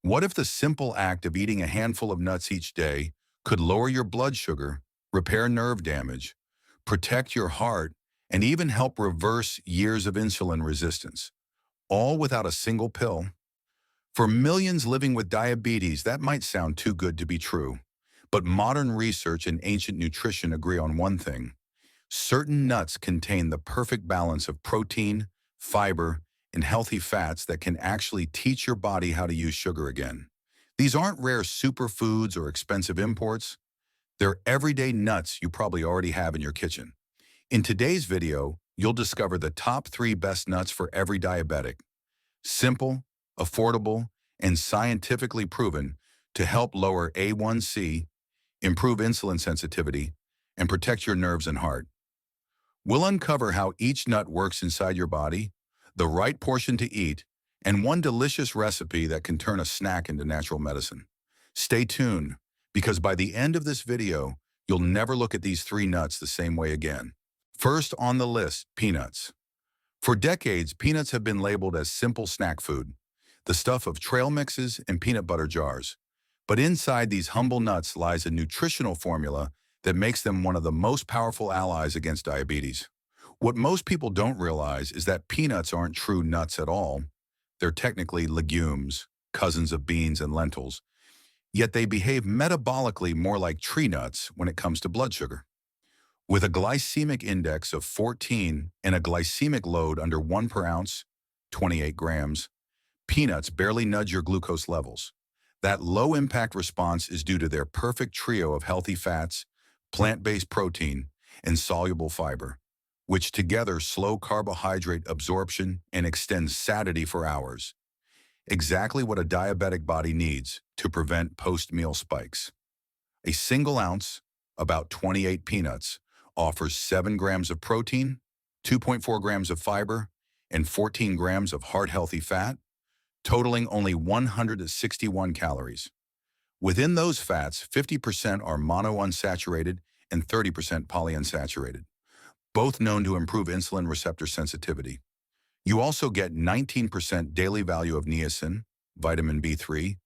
What if the simple act of eating a handful of nuts each day could lower your blood sugar, repair nerve damage, protect your heart, and even help reverse years of insulin resistance, all without a single pill? For millions living with diabetes, that might sound too good to be true. But modern research and ancient nutrition agree on one thing. Certain nuts contain the perfect balance of protein, fiber, and healthy fats that can actually teach your body how to use sugar again. These aren't rare superfoods or expensive imports. They're everyday nuts you probably already have in your kitchen. In today's video, you'll discover the top 3 best nuts for every diabetic. Simple, affordable, and scientifically proven to help lower A1C, improve insulin sensitivity, and protect your nerves and heart. We'll uncover how each nut works inside your body, the right portion to eat, and one delicious recipe that can turn a snack into natural medicine. Stay tuned, because by the end of this video, you'll never look at these 3 nuts the same way again. First on the list, peanuts. For decades, peanuts have been labeled as simple snack food, the stuff of trail mixes and peanut butter jars. But inside these humble nuts lies a nutritional formula that makes them one of the most powerful allies against diabetes. What most people don't realize is that peanuts aren't true nuts at all. They're technically legumes, cousins of beans and lentils, yet they behave metabolically more like tree nuts when it comes to blood sugar. With a glycemic index of 14 and a glycemic load under 1 per ounce, 28 grams, peanuts barely nudge your glucose levels. That low-impact response is due to their perfect trio of healthy fats, plant-based protein, and soluble fiber, which together slow carbohydrate absorption and extend satiety for hours. Exactly what a diabetic body needs to prevent post-meal spikes. A single ounce, about 28 peanuts, offers 7 grams of protein, 2.4 grams of fiber, and 14 grams of heart-healthy fat, totaling only 161 calories. Within those fats, 50% are monounsaturated and 30% polyunsaturated, both known to improve insulin receptor sensitivity. You also get 19% daily value of niacin, vitamin B3,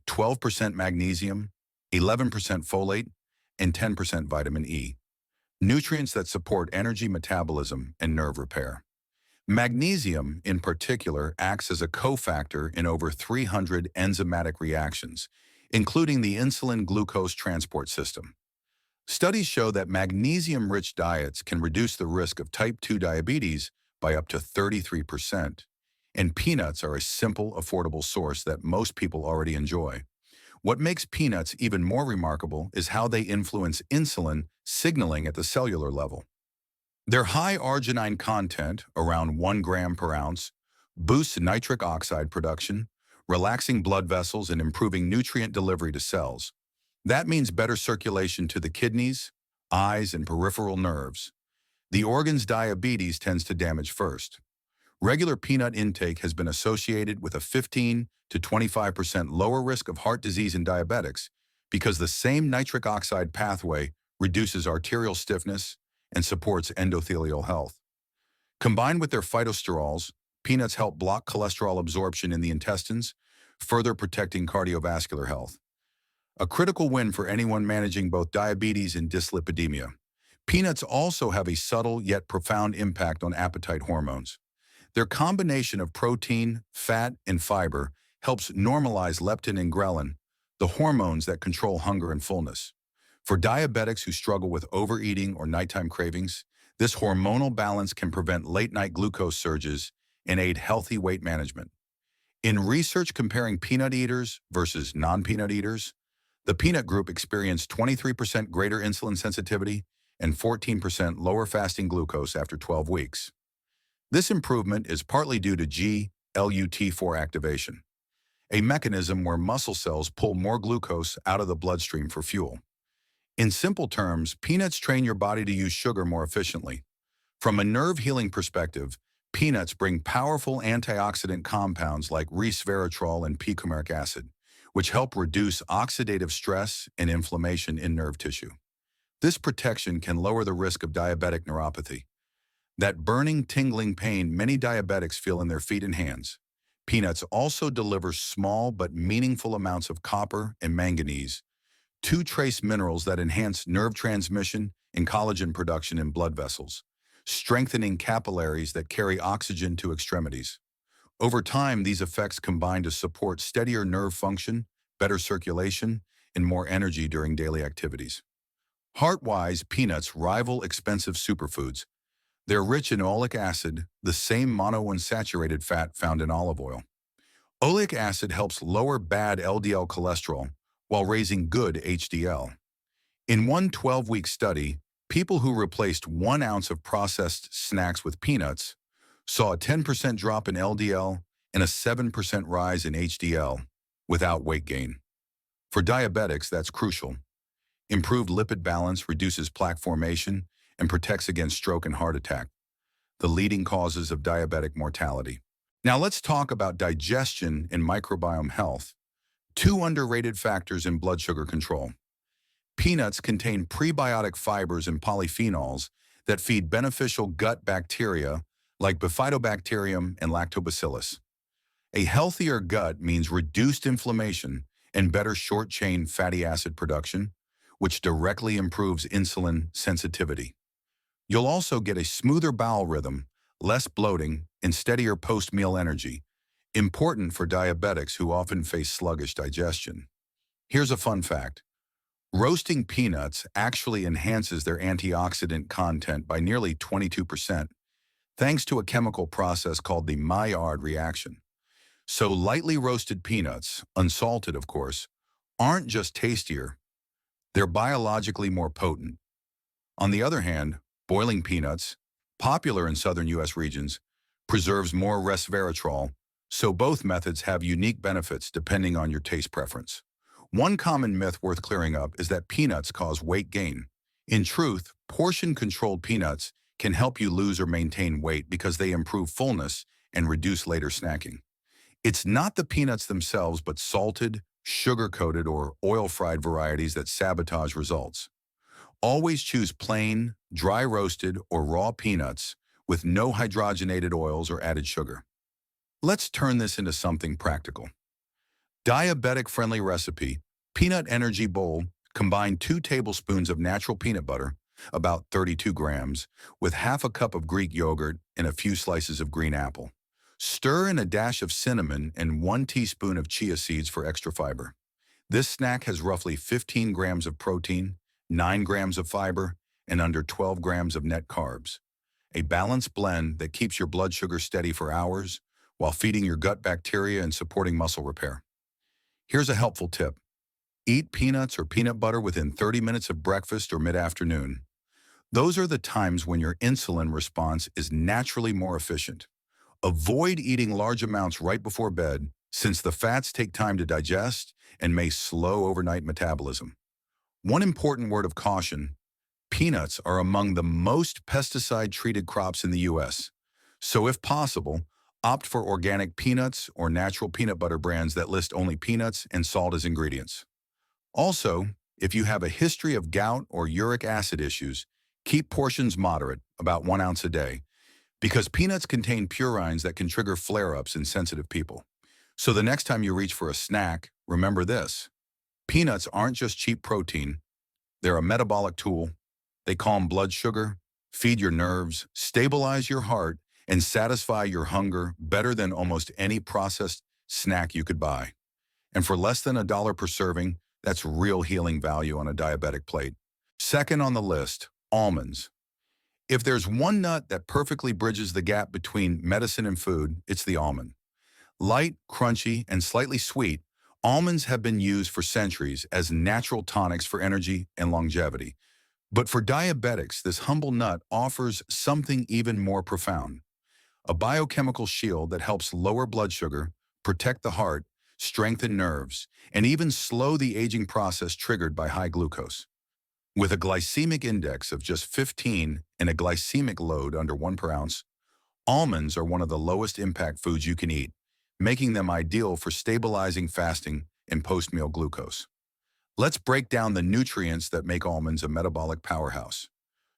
12% magnesium, 11% folate, and 10% vitamin E, nutrients that support energy metabolism and nerve repair. Magnesium, in particular, acts as a cofactor in over 300 enzymatic reactions, including the insulin-glucose transport system. Studies show that magnesium-rich diets can reduce the risk of type 2 diabetes by up to 33%, and peanuts are a simple, affordable source that most people already enjoy. What makes peanuts even more remarkable is how they influence insulin signaling at the cellular level. Their high arginine content, around 1 gram per ounce, boosts nitric oxide production, relaxing blood vessels and improving nutrient delivery to cells. That means better circulation to the kidneys, eyes, and peripheral nerves, the organs diabetes tends to damage first. Regular peanut intake has been associated with a 15 to 25% lower risk of heart disease in diabetics because the same nitric oxide pathway reduces arterial stiffness and supports endothelial health. Combined with their phytosterols, peanuts help block cholesterol absorption in the intestines, further protecting cardiovascular health. A critical win for anyone managing both diabetes and dyslipidemia. Peanuts also have a subtle yet profound impact on appetite hormones. Their combination of protein, fat, and fiber helps normalize leptin and ghrelin, the hormones that control hunger and fullness. For diabetics who struggle with overeating or nighttime cravings, this hormonal balance can prevent late-night glucose surges and aid healthy weight management. In research comparing peanut eaters versus non-peanut eaters, the peanut group experienced 23% greater insulin sensitivity and 14% lower fasting glucose after 12 weeks. This improvement is partly due to GLUT4 activation, a mechanism where muscle cells pull more glucose out of the bloodstream for fuel. In simple terms, peanuts train your body to use sugar more efficiently. From a nerve healing perspective, peanuts bring powerful antioxidant compounds like resveratrol and p-coumaric acid, which help reduce oxidative stress and inflammation in nerve tissue. This protection can lower the risk of diabetic neuropathy, that burning, tingling pain many diabetics feel in their feet and hands. Peanuts also deliver small but meaningful amounts of copper and manganese, two trace minerals that enhance nerve transmission and collagen production in blood vessels, strengthening capillaries that carry oxygen to extremities. Over time, these effects combine to support steadier nerve function, better circulation, and more energy during daily activities. Heart-wise, peanuts rival expensive superfoods. They're rich in oleic acid, the same monounsaturated fat found in olive oil. Oleic acid helps lower bad LDL cholesterol while raising good HDL. In one 12-week study, people who replaced 1 ounce of processed snacks with peanuts saw a 10% drop in LDL and a 7% rise in HDL without weight gain. For diabetics, that's crucial. Improved lipid balance reduces plaque formation and protects against stroke and heart attack, the leading causes of diabetic mortality. Now let's talk about digestion and microbiome health, two underrated factors in blood sugar control. Peanuts contain prebiotic fibers and polyphenols that feed beneficial gut bacteria like Bifidobacterium and Lactobacillus. A healthier gut means reduced inflammation and better short-chain fatty acid production, which directly improves insulin sensitivity. You'll also get a smoother bowel rhythm, less bloating, and steadier post-meal energy, important for diabetics who often face sluggish digestion. Here's a fun fact. Roasting peanuts actually enhances their antioxidant content by nearly 22%, thanks to a chemical process called the Maillard reaction. So lightly roasted peanuts, unsalted of course, aren't just tastier, they're biologically more potent. On the other hand, boiling peanuts, popular in southern U.S. regions, preserves more resveratrol, so both methods have unique benefits depending on your taste preference. One common myth worth clearing up is that peanuts cause weight gain. In truth, portion-controlled peanuts can help you lose or maintain weight because they improve fullness and reduce later snacking. It's not the peanuts themselves, but salted, sugar-coated, or oil-fried varieties that sabotage results. Always choose plain, dry-roasted, or raw peanuts with no hydrogenated oils or added sugar. Let's turn this into something practical. Diabetic-friendly recipe, Peanut Energy Bowl. Combine 2 tablespoons of natural peanut butter, about 32 grams, with half a cup of Greek yogurt and a few slices of green apple. Stir in a dash of cinnamon and 1 teaspoon of chia seeds for extra fiber. This snack has roughly 15 grams of protein, 9 grams of fiber, and under 12 grams of net carbs. A balanced blend that keeps your blood sugar steady for hours while feeding your gut bacteria and supporting muscle repair. Here's a helpful tip. Eat peanuts or peanut butter within 30 minutes of breakfast or mid-afternoon. Those are the times when your insulin response is naturally more efficient. Avoid eating large amounts right before bed, since the fats take time to digest and may slow overnight metabolism. One important word of caution: peanuts are among the most pesticide-treated crops in the U.S., so if possible, opt for organic peanuts or natural peanut butter brands that list only peanuts and salt as ingredients. Also, if you have a history of gout or uric acid issues, keep portions moderate, about 1 ounce a day, because peanuts contain purines that can trigger flare-ups in sensitive people. So the next time you reach for a snack, remember this. Peanuts aren't just cheap protein. They're a metabolic tool. They calm blood sugar, feed your nerves, stabilize your heart, and satisfy your hunger better than almost any processed snack you could buy. And for less than $1 per serving, that's real healing value on a diabetic plate. Second on the list, almonds. If there's one nut that perfectly bridges the gap between medicine and food, it's the almond. Light, crunchy, and slightly sweet, almonds have been used for centuries as natural tonics for energy and longevity. But for diabetics, this humble nut offers something even more profound: a biochemical shield that helps lower blood sugar, protect the heart, strengthen nerves, and even slow the aging process triggered by high glucose. With a glycemic index of just 15 and a glycemic load under 1 per ounce, almonds are one of the lowest impact foods you can eat, making them ideal for stabilizing fasting and post-meal glucose. Let's break down the nutrients that make almonds a metabolic powerhouse.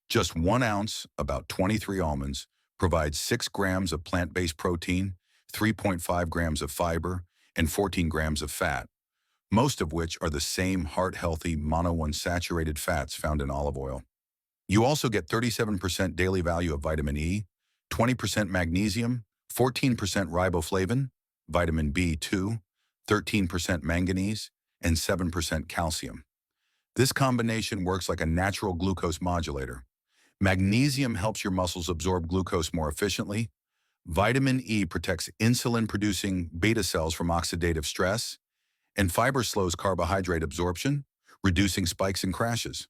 Just 1 ounce, about 23 almonds, provides 6 grams of plant-based protein, 3.5 grams of fiber, and 14 grams of fat, most of which are the same heart-healthy monounsaturated fats found in olive oil. You also get 37% daily value of vitamin E, 20% magnesium, 14% riboflavin, vitamin B2, 13% manganese, and 7% calcium. This combination works like a natural glucose modulator. Magnesium helps your muscles absorb glucose more efficiently. Vitamin E protects insulin-producing beta cells from oxidative stress, and fiber slows carbohydrate absorption, reducing spikes and crashes.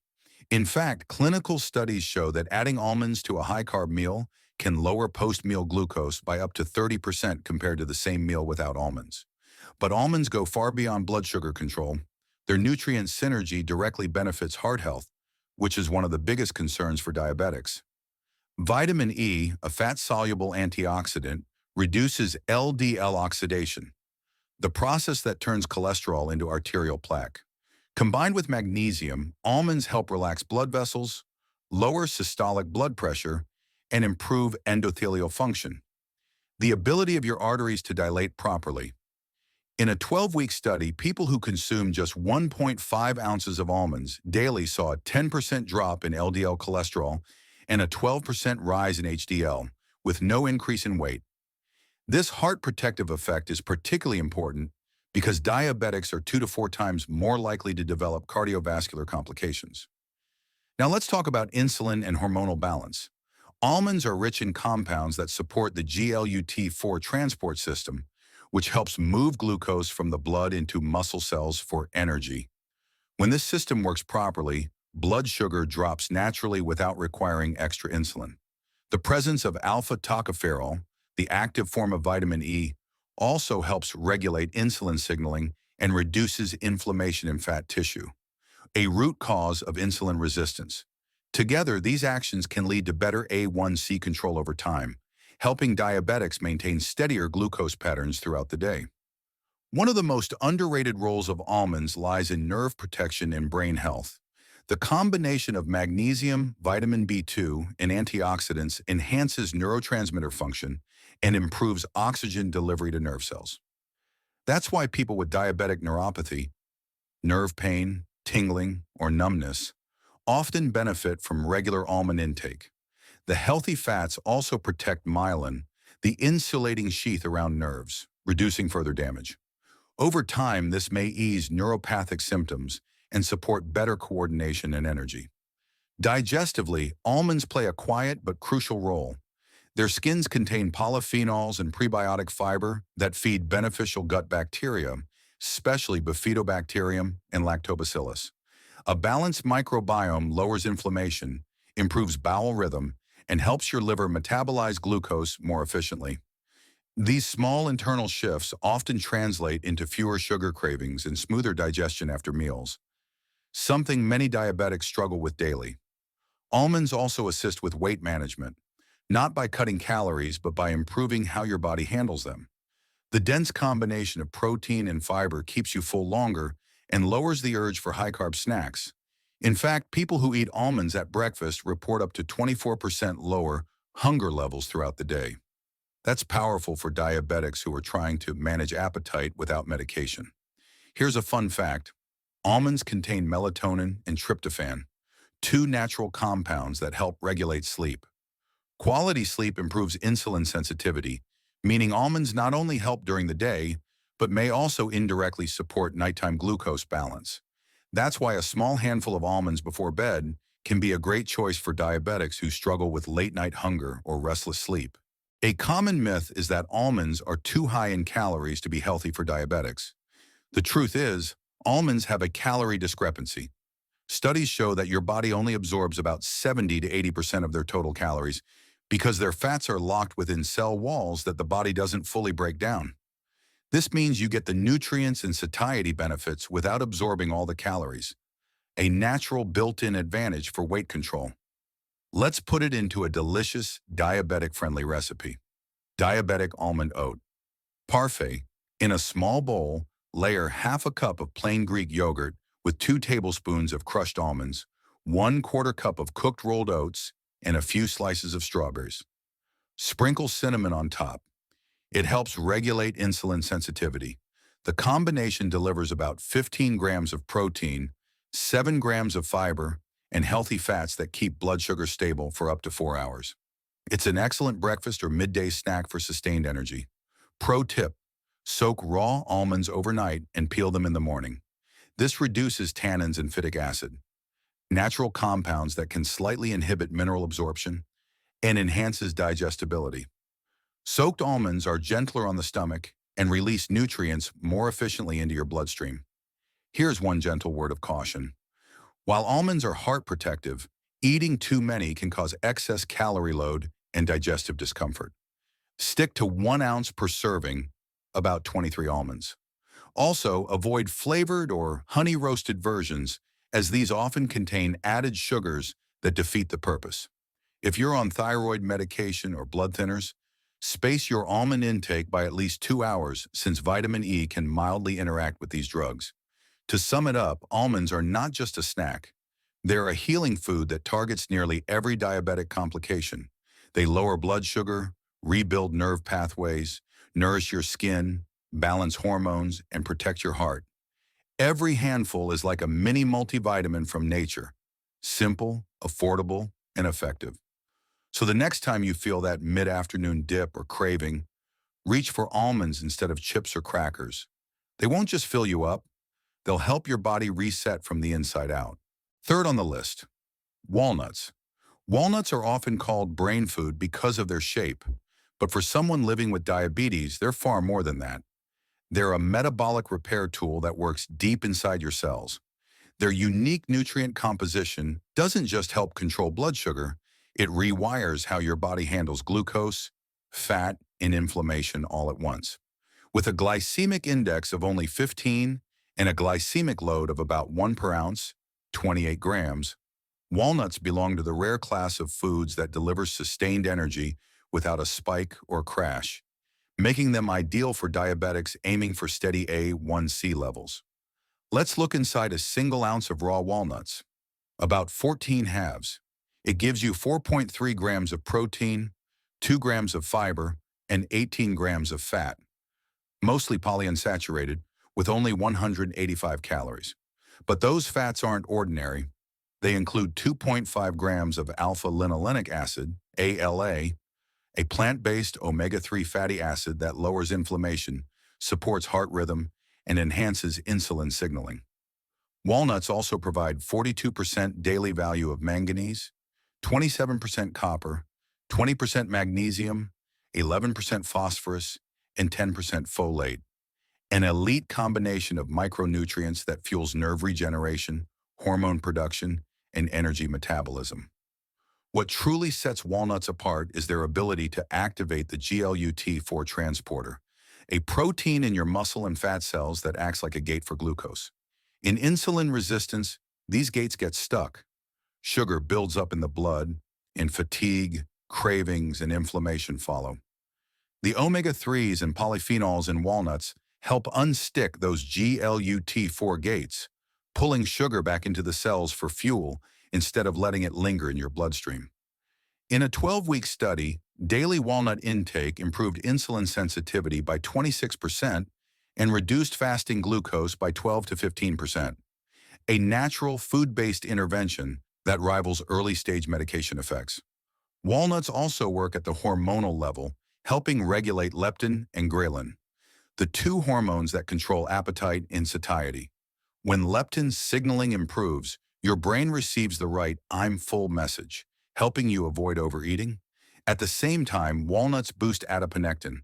In fact, clinical studies show that adding almonds to a high-carb meal can lower post-meal glucose by up to 30% compared to the same meal without almonds. But almonds go far beyond blood sugar control. Their nutrient synergy directly benefits heart health, which is one of the biggest concerns for diabetics. Vitamin E, a fat-soluble antioxidant, reduces LDL oxidation, the process that turns cholesterol into arterial plaque. Combined with magnesium, almonds help relax blood vessels, lower systolic blood pressure, and improve endothelial function, the ability of your arteries to dilate properly. In a 12-week study, people who consumed just 1.5 ounces of almonds daily saw a 10% drop in LDL cholesterol and a 12% rise in HDL, with no increase in weight. This heart protective effect is particularly important because diabetics are 2 to 4 times more likely to develop cardiovascular complications. Now let's talk about insulin and hormonal balance. Almonds are rich in compounds that support the GLUT4 transport system, which helps move glucose from the blood into muscle cells for energy. When this system works properly, blood sugar drops naturally without requiring extra insulin. The presence of alpha-tocopherol, the active form of vitamin E, also helps regulate insulin signaling and reduces inflammation in fat tissue, a root cause of insulin resistance. Together, these actions can lead to better A1C control over time, helping diabetics maintain steadier glucose patterns throughout the day. One of the most underrated roles of almonds lies in nerve protection and brain health. The combination of magnesium, vitamin B2, and antioxidants enhances neurotransmitter function and improves oxygen delivery to nerve cells. That's why people with diabetic neuropathy, nerve pain, tingling, or numbness often benefit from regular almond intake. The healthy fats also protect myelin, the insulating sheath around nerves, reducing further damage. Over time, this may ease neuropathic symptoms and support better coordination and energy. Digestively, almonds play a quiet but crucial role. Their skins contain polyphenols and prebiotic fiber that feed beneficial gut bacteria, especially bifidobacterium and lactobacillus. A balanced microbiome lowers inflammation, improves bowel rhythm, and helps your liver metabolize glucose more efficiently. These small internal shifts often translate into fewer sugar cravings and smoother digestion after meals, something many diabetics struggle with daily. Almonds also assist with weight management, not by cutting calories, but by improving how your body handles them. The dense combination of protein and fiber keeps you full longer and lowers the urge for high-carb snacks. In fact, people who eat almonds at breakfast report up to 24% lower hunger levels throughout the day. That's powerful for diabetics who are trying to manage appetite without medication. Here's a fun fact. Almonds contain melatonin and tryptophan, two natural compounds that help regulate sleep. Quality sleep improves insulin sensitivity, meaning almonds not only help during the day, but may also indirectly support nighttime glucose balance. That's why a small handful of almonds before bed can be a great choice for diabetics who struggle with late-night hunger or restless sleep. A common myth is that almonds are too high in calories to be healthy for diabetics. The truth is, almonds have a calorie discrepancy. Studies show that your body only absorbs about 70 to 80% of their total calories because their fats are locked within cell walls that the body doesn't fully break down. This means you get the nutrients and satiety benefits without absorbing all the calories, a natural built-in advantage for weight control. Let's put it into a delicious, diabetic-friendly recipe. Diabetic almond oat. Parfait. In a small bowl, layer half a cup of plain Greek yogurt with 2 tablespoons of crushed almonds, 1/4 cup of cooked rolled oats, and a few slices of strawberries. Sprinkle cinnamon on top. It helps regulate insulin sensitivity. The combination delivers about 15 grams of protein, 7 grams of fiber, and healthy fats that keep blood sugar stable for up to 4 hours. It's an excellent breakfast or midday snack for sustained energy. Pro tip: soak raw almonds overnight and peel them in the morning. This reduces tannins and phytic acid, natural compounds that can slightly inhibit mineral absorption, and enhances digestibility. Soaked almonds are gentler on the stomach and release nutrients more efficiently into your bloodstream. Here's one gentle word of caution. While almonds are heart protective, eating too many can cause excess calorie load and digestive discomfort. Stick to 1 ounce per serving, about 23 almonds. Also, avoid flavored or honey-roasted versions, as these often contain added sugars that defeat the purpose. If you're on thyroid medication or blood thinners, space your almond intake by at least 2 hours, since vitamin E can mildly interact with these drugs. To sum it up, almonds are not just a snack. They're a healing food that targets nearly every diabetic complication. They lower blood sugar, rebuild nerve pathways, nourish your skin, balance hormones, and protect your heart. Every handful is like a mini multivitamin from nature. Simple, affordable, and effective. So the next time you feel that mid-afternoon dip or craving, reach for almonds instead of chips or crackers. They won't just fill you up, they'll help your body reset from the inside out. Third on the list, walnuts. Walnuts are often called brain food because of their shape, but for someone living with diabetes, they're far more than that. They're a metabolic repair tool that works deep inside your cells. Their unique nutrient composition doesn't just help control blood sugar, it rewires how your body handles glucose, fat, and inflammation all at once. With a glycemic index of only 15 and a glycemic load of about 1 per ounce, 28 grams, walnuts belong to the rare class of foods that deliver sustained energy without a spike or crash, making them ideal for diabetics aiming for steady A1C levels. Let's look inside a single ounce of raw walnuts, about 14 halves. It gives you 4.3 grams of protein, 2 grams of fiber, and 18 grams of fat, mostly polyunsaturated, with only 185 calories. But those fats aren't ordinary. They include 2.5 grams of alpha-linolenic acid, ALA, a plant-based omega-3 fatty acid that lowers inflammation, supports heart rhythm, and enhances insulin signaling. Walnuts also provide 42% daily value of manganese, 27% copper, 20% magnesium, 11% phosphorus, and 10% folate, an elite combination of micronutrients that fuels nerve regeneration, hormone production, and energy metabolism. What truly sets walnuts apart is their ability to activate the GLUT4 transporter, a protein in your muscle and fat cells that acts like a gate for glucose. In insulin resistance, these gates get stuck. Sugar builds up in the blood, and fatigue, cravings, and inflammation follow. The omega-3s and polyphenols in walnuts help unstick those GLUT4 gates, pulling sugar back into the cells for fuel instead of letting it linger in your bloodstream. In a 12-week study, daily walnut intake improved insulin sensitivity by 26% and reduced fasting glucose by 12 to 15%, a natural food-based intervention that rivals early-stage medication effects. Walnuts also work at the hormonal level, helping regulate leptin and ghrelin, the two hormones that control appetite and satiety. When leptin signaling improves, your brain receives the right "I'm full" message, helping you avoid overeating. At the same time, walnuts boost adiponectin,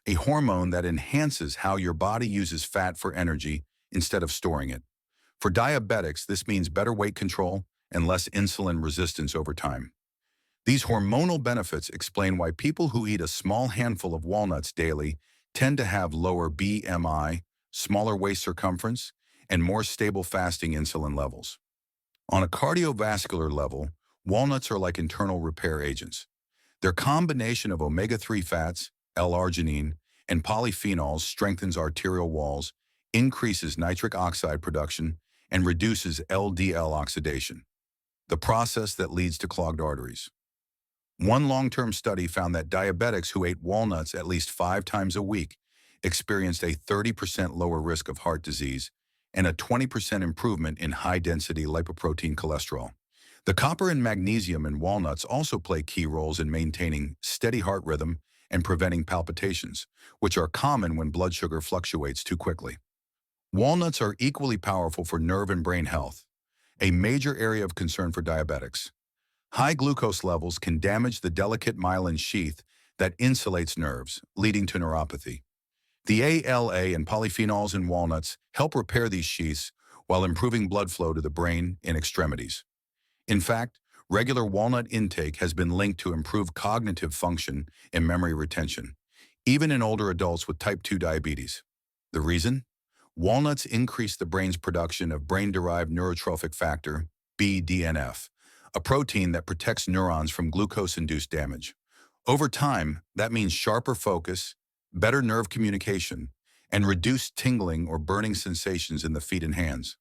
a hormone that enhances how your body uses fat for energy instead of storing it. For diabetics, this means better weight control and less insulin resistance over time. These hormonal benefits explain why people who eat a small handful of walnuts daily tend to have lower BMI, smaller waist circumference, and more stable fasting insulin levels. On a cardiovascular level, walnuts are like internal repair agents. Their combination of omega-3 fats, L-arginine, and polyphenols strengthens arterial walls, increases nitric oxide production, and reduces LDL oxidation, the process that leads to clogged arteries. One long-term study found that diabetics who ate walnuts at least 5 times a week experienced a 30% lower risk of heart disease and a 20% improvement in high-density lipoprotein cholesterol. The copper and magnesium in walnuts also play key roles in maintaining steady heart rhythm and preventing palpitations, which are common when blood sugar fluctuates too quickly. Walnuts are equally powerful for nerve and brain health, a major area of concern for diabetics. High glucose levels can damage the delicate myelin sheath that insulates nerves, leading to neuropathy. The ALA and polyphenols in walnuts help repair these sheaths while improving blood flow to the brain and extremities. In fact, regular walnut intake has been linked to improved cognitive function and memory retention, even in older adults with type 2 diabetes. The reason? Walnuts increase the brain's production of brain-derived neurotrophic factor, BDNF, a protein that protects neurons from glucose-induced damage. Over time, that means sharper focus, better nerve communication, and reduced tingling or burning sensations in the feet and hands.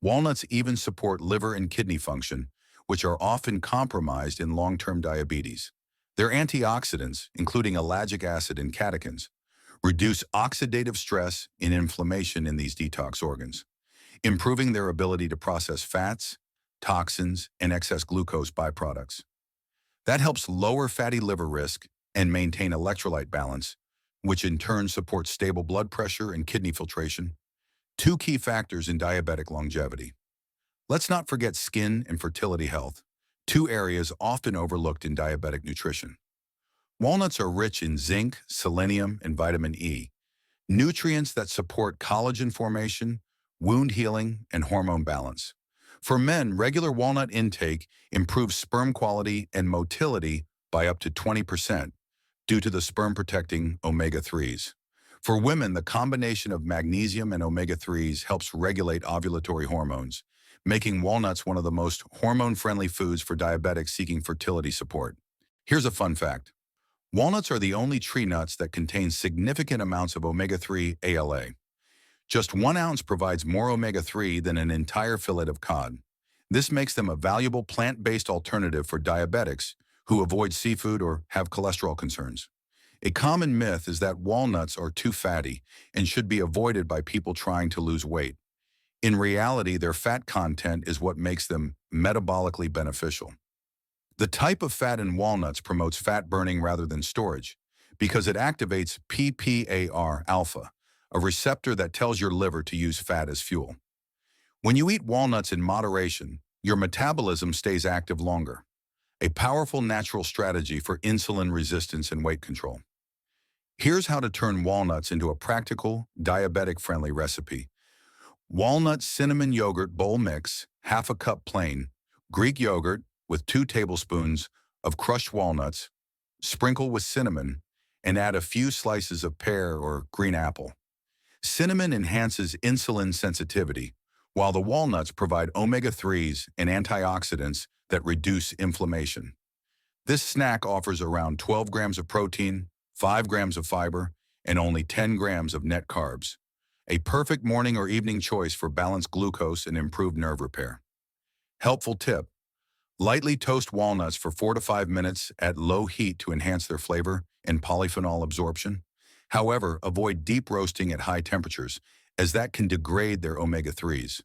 Walnuts even support liver and kidney function, which are often compromised in long-term diabetes. Their antioxidants, including ellagic acid and catechins, reduce oxidative stress and inflammation in these detox organs, improving their ability to process fats, toxins, and excess glucose byproducts. That helps lower fatty liver risk and maintain electrolyte balance, which in turn supports stable blood pressure and kidney filtration, two key factors in diabetic longevity. Let's not forget skin and fertility health, two areas often overlooked in diabetic nutrition. Walnuts are rich in zinc, selenium, and vitamin E, nutrients that support collagen formation, wound healing, and hormone balance. For men, regular walnut intake improves sperm quality and motility by up to 20% due to the sperm-protecting omega-3s. For women, the combination of magnesium and omega-3s helps regulate ovulatory hormones, making walnuts one of the most hormone-friendly foods for diabetics seeking fertility support. Here's a fun fact. Walnuts are the only tree nuts that contain significant amounts of omega-3 ALA. Just 1 ounce provides more omega-3 than an entire fillet of cod. This makes them a valuable plant-based alternative for diabetics who avoid seafood or have cholesterol concerns. A common myth is that walnuts are too fatty and should be avoided by people trying to lose weight. In reality, their fat content is what makes them metabolically beneficial. The type of fat in walnuts promotes fat burning rather than storage because it activates PPAR-alpha, a receptor that tells your liver to use fat as fuel. When you eat walnuts in moderation, your metabolism stays active longer, a powerful natural strategy for insulin resistance and weight control. Here's how to turn walnuts into a practical, diabetic-friendly recipe. Walnut cinnamon yogurt bowl mix, half a cup plain, Greek yogurt with 2 tablespoons of crushed walnuts, sprinkle with cinnamon, and add a few slices of pear or green apple. Cinnamon enhances insulin sensitivity, while the walnuts provide omega-3s and antioxidants that reduce inflammation. This snack offers around 12 grams of protein, 5 grams of fiber, and only 10 grams of net carbs. A perfect morning or evening choice for balanced glucose and improved nerve repair. Helpful tip: lightly toast walnuts for 4 to 5 minutes at low heat to enhance their flavor and polyphenol absorption. However, avoid deep roasting at high temperatures, as that can degrade their omega-3s.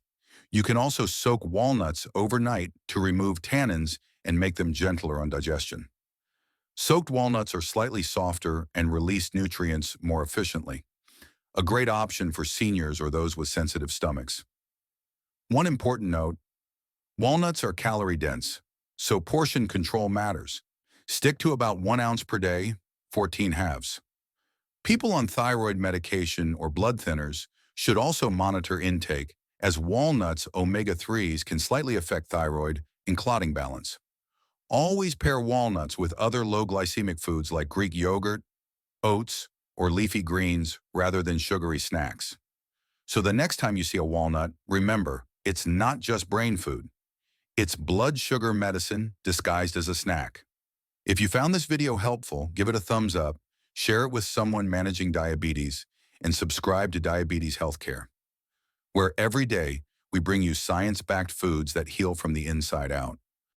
You can also soak walnuts overnight to remove tannins and make them gentler on digestion. Soaked walnuts are slightly softer and release nutrients more efficiently, a great option for seniors or those with sensitive stomachs. One important note: walnuts are calorie-dense, so portion control matters. Stick to about 1 ounce per day, 14 halves. People on thyroid medication or blood thinners should also monitor intake, as walnuts' omega-3s can slightly affect thyroid and clotting balance. Always pair walnuts with other low glycemic foods like Greek yogurt, oats, or leafy greens rather than sugary snacks. So the next time you see a walnut, remember, it's not just brain food. It's blood sugar medicine disguised as a snack. If you found this video helpful, give it a thumbs up, share it with someone managing diabetes, and subscribe to Diabetes Healthcare, where every day we bring you science-backed foods that heal from the inside out.